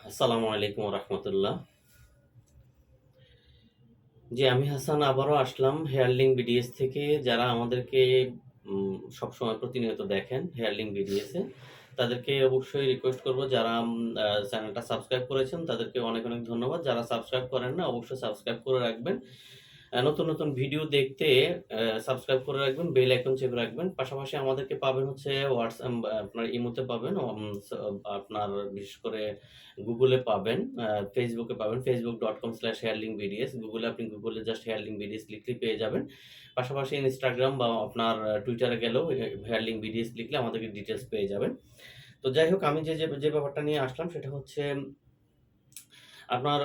আসসালামু আলাইকুম রহমতুল্লাহ। জি, আমি হাসান আবারও আসলাম হেয়ারলিং বিডিএস থেকে। যারা আমাদেরকে সবসময় প্রতিনিয়ত দেখেন হেয়ারলিং বিডিএসে, তাদেরকে অবশ্যই রিকোয়েস্ট করব, যারা চ্যানেলটা সাবস্ক্রাইব করেছেন তাদেরকে অনেক অনেক ধন্যবাদ। যারা সাবস্ক্রাইব করেন না, অবশ্যই সাবস্ক্রাইব করে রাখবেন। নতুন নতুন ভিডিও দেখতে সাবস্ক্রাইব করে রাখবেন, বেল আইকন চেপে রাখবেন। পাশাপাশি আমাদেরকে পাবেন হচ্ছে হোয়াটসঅ্যাপ, আপনার ইমোতে পাবেন, আপনার বিশেষ করে গুগলে পাবেন, ফেসবুকে পাবেন, facebook.com/hairlinkbds। গুগলে আপনি গুগলে জাস্ট হেয়ারলিং বিডিএস লিখলেই পেয়ে যাবেন। পাশাপাশি ইনস্টাগ্রাম বা আপনার টুইটারে গেলেও হেয়ারলিং বিডিএস লিখলে আমাদেরকে ডিটেলস পেয়ে যাবেন। তো যাই হোক, আমি যে যে যে ব্যাপারটা নিয়ে আসলাম সেটা হচ্ছে আপনার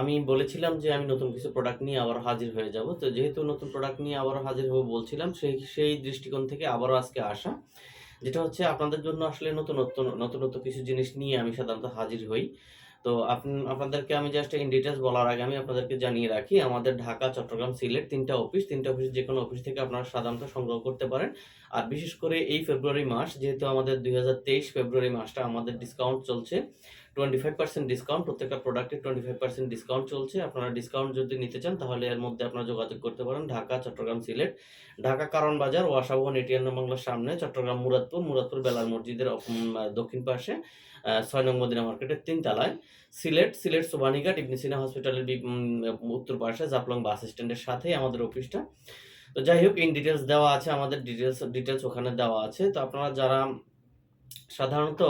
আমি বলেছিলাম যে আমি নতুন কিছু প্রোডাক্ট নিয়ে আবারও হাজির হয়ে যাব। তো যেহেতু নতুন প্রোডাক্ট নিয়ে আবারও হাজির হব বলছিলাম, সেই দৃষ্টিকোণ থেকে আবারও আজকে আসা। যেটা হচ্ছে আপনাদের জন্য আসলে নতুনত্ব কিছু জিনিস নিয়ে আমি সাধারণত হাজির হই। তো আপনাদেরকে আমি জাস্ট ইন ডিটেইলস বলার আগে আমি আপনাদেরকে জানিয়ে রাখি, আমাদের ঢাকা, চট্টগ্রাম, সিলেট ৩ টা অফিস। ৩ টা অফিসে যেকোনো অফিস থেকে আপনারা সাধারণত সংগ্রহ করতে পারেন। আর বিশেষ করে এই ফেব্রুয়ারি মাস, যেহেতু আমাদের ২০২৩ ফেব্রুয়ারি মাসটা আমাদের ডিসকাউন্ট চলছে। 25% ডিসকাউন্ট, প্রত্যেকটা প্রোডাক্টে 25% ডিসকাউন্ট চলছে। আপনারা ডিসকাউন্ট যদি নিতে চান তাহলে এর মধ্যে আপনারা যোগাযোগ করতে পারেন ঢাকা, চট্টগ্রাম, সিলেট। ঢাকা কারণ বাজার, ওয়াসা ভবন, এটিএন বাংলার সামনে। চট্টগ্রাম মুরাদপুর বেলাল মসজিদের দক্ষিণ পাশে, ৬ নং মদিনা মার্কেটের ৩ তলায়। সিলেট সোবানীঘাট ইবনে সিনা হসপিটালের উত্তর পাশে জাফলং বাস স্ট্যান্ডের সাথেই আমাদের অফিসটা। তো যাই হোক, ইন ডিটেইলস দেওয়া আছে, আমাদের ডিটেইলস ওখানে দেওয়া আছে। তো আপনারা যারা সাধারণত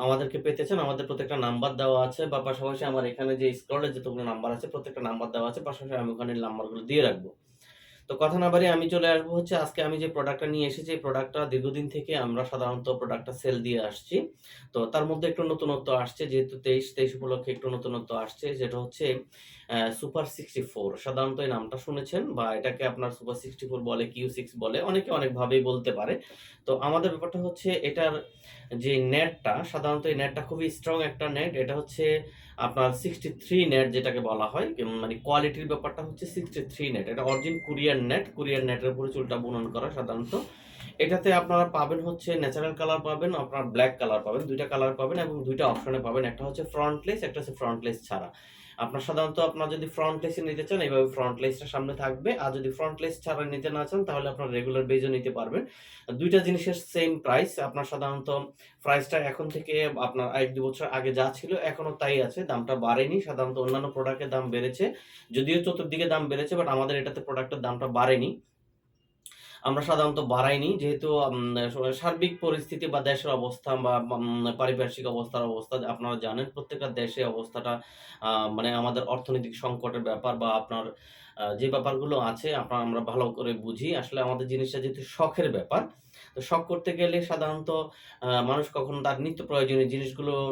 আমাদেরকে পেতে চান, আমাদের প্রত্যেকটা নাম্বার দেওয়া আছে, বা পাশাপাশি আমার এখানে যে স্ক্রলে যতগুলো নাম্বার আছে প্রত্যেকটা নাম্বার দেওয়া আছে, পাশাপাশি আমি ওখানে নাম্বারগুলো দিয়ে রাখবো। তো কথা না বাড়িয়ে আমি চলে আসবো হচ্ছে আজকে আমি যে প্রোডাক্টটা নিয়ে এসেছি, এই প্রোডাক্টটা দীর্ঘদিন থেকে আমরা সাধারণত প্রোডাক্টটা সেল দিয়ে আসছি। তো তার মধ্যে একটু নতুনত্ব আসছে, যেহেতু ২৩ উপলক্ষে একটু নতুনত্ব আসছে, যেটা হচ্ছে সুপার 64। সাধারণত এই নামটা শুনেছেন, বা এটাকে আপনার সুপার 64 বলে, Q6 বলে, অনেকে অনেকভাবেই বলতে পারে। তো আমাদের ব্যাপারটা হচ্ছে এটার যে নেটটা, সাধারণত এই নেটটা খুবই স্ট্রং একটা নেট। এটা হচ্ছে আপনার 63 নেট যেটাকে বলা হয়, মানে কোয়ালিটির ব্যাপারটা হচ্ছে 63 নেট। এটা অরিজিন কোরিয়ান নেটের উপরে চুলটা বুনন করা সাধারণত। এটাতে আপনারা পাবেন হচ্ছে ন্যাচারাল কালার পাবেন, আপনার ব্ল্যাক কালার পাবেন, ২ টা কালার পাবেন এবং ২ টা অপশনে পাবেন। একটা হচ্ছে ফ্রন্টলেস, একটা হচ্ছে ফ্রন্টলেস ছাড়া। আপনার যদি ফ্রন্টলেসে নিতে চান, এইভাবে ফ্রন্টলেসটা সামনে থাকবে। আর যদি ফ্রন্টলেস ছাড়া নিতে না চান, তাহলে আপনার রেগুলার বেজও নিতে পারবেন। ২ টা জিনিসের সেম প্রাইস। আপনার সাধারণত প্রাইসটা এখন থেকে আপনার ১-২ বছর আগে যা ছিল এখনো তাই আছে, দামটা বাড়েনি। সাধারণত অন্যান্য প্রোডাক্টের দাম বেড়েছে, যদিও চতুর্দিকে দাম বেড়েছে, বাট আমাদের এটাতে প্রোডাক্টের দামটা বাড়েনি। আমরা সাধারণত বাড়াইনি, যেহেতু সার্বিক পরিস্থিতি বা দেশের অবস্থা বা পারিপার্শ্বিক অবস্থা আপনারা জানেন, প্রত্যেকটা দেশে অবস্থাটা মানে আমাদের অর্থনৈতিক সংকটের ব্যাপার, বা আপনার যে ব্যাপারগুলো আছে আমরা ভালো করে বুঝি। আসলে আমাদের জিনিসটা যেহেতু শখের ব্যাপার, তো শখ করতে গেলে সাধারণত মানুষ কখনো তার নিত্য প্রয়োজনীয় জিনিসগুলোর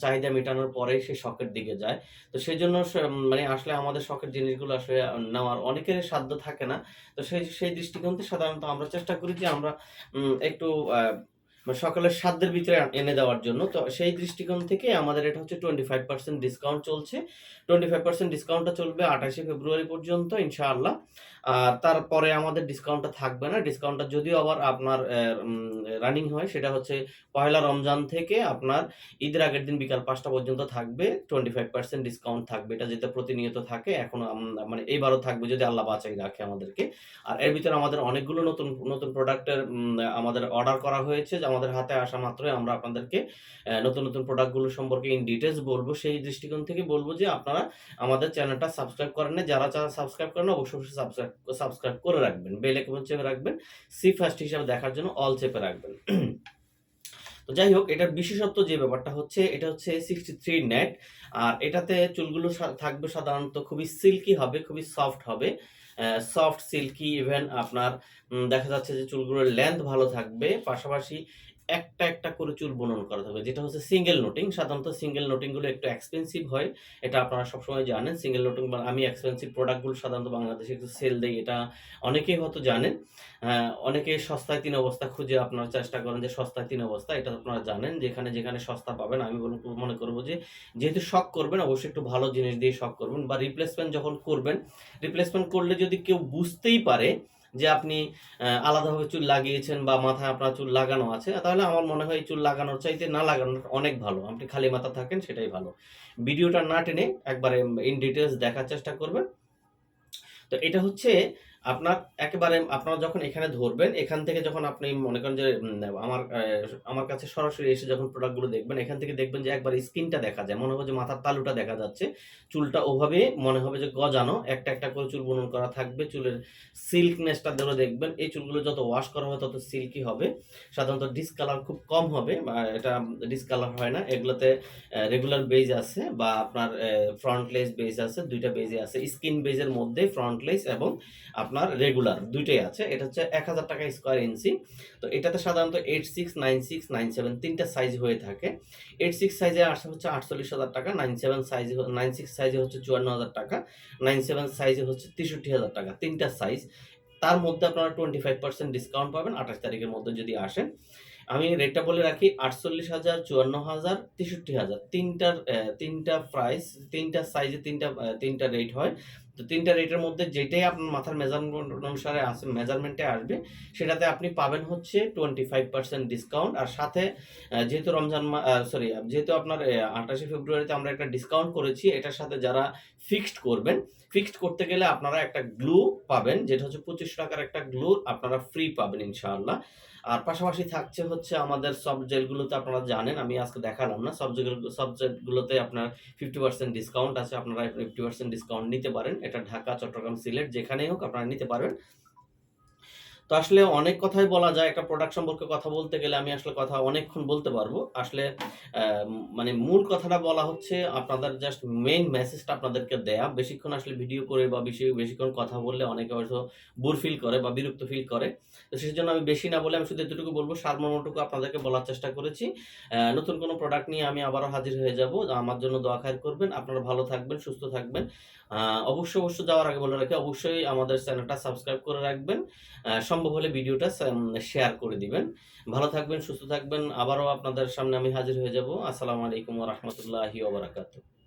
চাহিদা মেটানোর পরেই সে শখের দিকে যায়। তো সেজন্য মানে আসলে আমাদের শখের জিনিসগুলো আসলে নেওয়ার অনেকের সাধ্য থাকে না। তো সেই দৃষ্টিকোণ থেকে সাধারণত আমরা চেষ্টা করি যে আমরা একটু মানে সকলের সাধ্যের ভিতরে এনে দেওয়ার জন্য। তো সেই দৃষ্টিকোণ থেকে আমাদের এটা হচ্ছে 25% ডিসকাউন্ট চলছে। 25% ডিসকাউন্টটা চলবে ২৮শে ফেব্রুয়ারি পর্যন্ত ইনশাআল্লাহ। আর তারপরে আমাদের ডিসকাউন্টটা থাকবে না। ডিসকাউন্টটা যদিও আবার আপনার রানিং হয়, সেটা হচ্ছে পহেলা রমজান থেকে আপনার ঈদের আগের দিন বিকাল ৫টা পর্যন্ত থাকবে। 25% ডিসকাউন্ট থাকবে। এটা যেটা প্রতিনিয়ত থাকে, এখনো মানে এইবারও থাকবে যদি আল্লাহ বাঁচাই রাখে আমাদেরকে। আর এর ভিতরে আমাদের অনেকগুলো নতুন প্রোডাক্টের আমাদের অর্ডার করা হয়েছে, যে আমাদের হাতে আসা মাত্রই আমরা আপনাদেরকে নতুন প্রোডাক্টগুলো সম্পর্কে ইন ডিটেইলস বলবো। সেই দৃষ্টিকোণ থেকে বলবো যে আপনারা আমাদের চ্যানেলটা সাবস্ক্রাইব করেন নাই, যারা সাবস্ক্রাইব করেন অবশ্যই সাবস্ক্রাইব করে রাখবেন, বেল আইকন চেপে রাখবেন, সি ফার্স্ট হিসাবে দেখার জন্য অল চেপে রাখবেন। তো যাই হোক, এটার বিশেষত্ব যে ব্যাপারটা হচ্ছে, এটা হচ্ছে 63 নেট। আর এটাতে চুলগুলো থাকবে সাধারণত খুবই সিল্কি হবে, খুবই সফট হবে, সফট সিল্কি। ইভেন আপনার দেখা যাচ্ছে যে চুলগুলোর লেন্থ ভালো থাকবে, পাশাপাশি একটা করে চুল বুনন করা থাকবে, যেটা হচ্ছে সিঙ্গেল নোটিং। সাধারণত সিঙ্গেল নোটিং গুলো একটু এক্সপেন্সিভ হয়, এটা আপনারা সবসময় জানেন। সিঙ্গেল নোটিং বা আমি এক্সপেন্সিভ প্রোডাক্টগুলো সাধারণত বাংলাদেশে একটু সেল দেই, এটা অনেকেই হয়তো জানেন। অনেকে সস্তায় ৩ অবস্থা খুঁজে আপনারা চেষ্টা করেন যে সস্তায় ৩ অবস্থা, এটা আপনারা জানেন। যেখানে সস্তা পাবেন, আমি মনে করব যে যেহেতু শখ করবেন, অবশ্যই একটু ভালো জিনিস দিয়ে শখ করবেন, বা রিপ্লেসমেন্ট যখন করবেন, রিপ্লেসমেন্ট করলে যদি কেউ বুঝতেই পারে যে আপনি আলাদাভাবে চুল লাগিয়েছেন বা মাথায় আপনার চুল লাগানো আছে, তাহলে আমার মনে হয় এই চুল লাগানোর চাইতে না লাগানোর অনেক ভালো। আপনি খালি মাথা থাকেন সেটাই ভালো। ভিডিওটা না টেনে একবারে ইন ডিটেইলস দেখার চেষ্টা করবেন। তো এটা হচ্ছে আপনার একেবারে আপনারা যখন এখানে ধরবেন, এখান থেকে যখন আপনি মনে করেন যে আমার কাছে সরাসরি এসে যখন প্রোডাক্টগুলো দেখবেন, এখান থেকে দেখবেন যে একবার স্কিনটা দেখা যায়। মনে হবে যে মাথার তালুটা দেখা যাচ্ছে। চুলটা ওভাবে মনে হবে যে গজানো। একটা, একটা করে চুল বুনন করা থাকবে। চুলের সিল্কনেসটা ধরে দেখবেন। এই চুলগুলো যত ওয়াশ করা হয় তত সিল্কি হবে। সাধারণত ডিসকালার খুব কম হবে। এটা ডিসকালার হয় না। এগুলোতে রেগুলার বেজ আছে বা আপনার ফ্রন্ট লেস বেজ আছে। ২ টা বেজই আছে। স্কিন বেজের মধ্যে ফ্রন্ট লেস এবং আপনার রেগুলার ২ টাই আছে। এটা হচ্ছে ৳১,০০০ স্কয়ার ইঞ্চি। তো এটাতে সাধারণত 86, 96, 97 ৩ টা সাইজ হয়ে থাকে। 86 সাইজে আসে হচ্ছে ৳৪৮,০০০, 96 সাইজে হচ্ছে ৳৫৪,০০০, 97 সাইজে হচ্ছে ৳৬৩,০০০। ৩ টা সাইজ। তার মধ্যে আপনারা 25% ডিসকাউন্ট পাবেন ২৮ তারিখের মধ্যে যদি আসেন। আমি রেটটা বলে রাখি ৪৮,০০০, ৫৪,০০০, ৬৩,০০০ ৩ টা প্রাইস, ৩ টা সাইজে ৩ টা রেট হয়। তো ৩ টা রেটের মধ্যে যেটাই আপনার মাথার মেজারমেন্ট অনুসারে মেজারমেন্টে আসবে সেটাতে আপনি পাবেন হচ্ছে 25% ডিসকাউন্ট। আর সাথে যেহেতু যেহেতু আপনার ২৮শে ফেব্রুয়ারিতে আমরা একটা ডিসকাউন্ট করেছি, এটার সাথে যারা ফিক্সড করবেন, ফিক্সড করতে গেলে আপনারা একটা গ্লু পাবেন, যেটা হচ্ছে ৳২৫০০ র একটা গ্লু আপনারা ফ্রি পাবেন ইনশাআল্লাহ। আর পাশাপাশি থাকছে হচ্ছে আমাদের সফট জেলগুলোতে আপনারা জানেন, আমি আজকে দেখালাম না। সফট জেলগুলোতে আপনার 50% ডিসকাউন্ট আছে। আপনারা 50% ডিসকাউন্ট নিতে পারেন। এটা ঢাকা, চট্টগ্রাম, সিলেট যেখানেই হোক আপনারা নিতে পারবেন। তো আসলে অনেক কথাই বলা যায়। একটা প্রোডাক্ট সম্পর্কে কথা বলতে গেলে আমি আসলে কথা অনেকক্ষণ বলতে পারবো। আসলে মানে মূল কথাটা বলা হচ্ছে আপনাদের জাস্ট মেইন মেসেজটা আপনাদেরকে দেয়া। বেশিক্ষণ আসলে ভিডিও করে বা বেশিক্ষণ কথা বললে অনেকে হয়তো বোর ফিল করে বা বিরক্ত ফিল করে। তো সেজন্য আমি বেশি না বলে আমি শুধু এতটুকু বলব, সারমর্মটুকু আপনাদেরকে বলার চেষ্টা করেছি। নতুন কোনো প্রোডাক্ট নিয়ে আমি আবারও হাজির হয়ে যাব। আমার জন্য দোয়া খায়ের করবেন। আপনারা ভালো থাকবেন, সুস্থ থাকবেন। অবশ্য যাওয়ার আগে বলে রাখি, অবশ্যই আমাদের চ্যানেলটা সাবস্ক্রাইব করে রাখবেন। সম্ভব হলে ভিডিওটা শেয়ার করে দিবেন। ভালো থাকবেন, সুস্থ থাকবেন। আবারও আপনাদের সামনে আমি হাজির হয়ে যাব। আসসালামু আলাইকুম ওয়া রাহমাতুল্লাহি ওয়া বারাকাতুহু।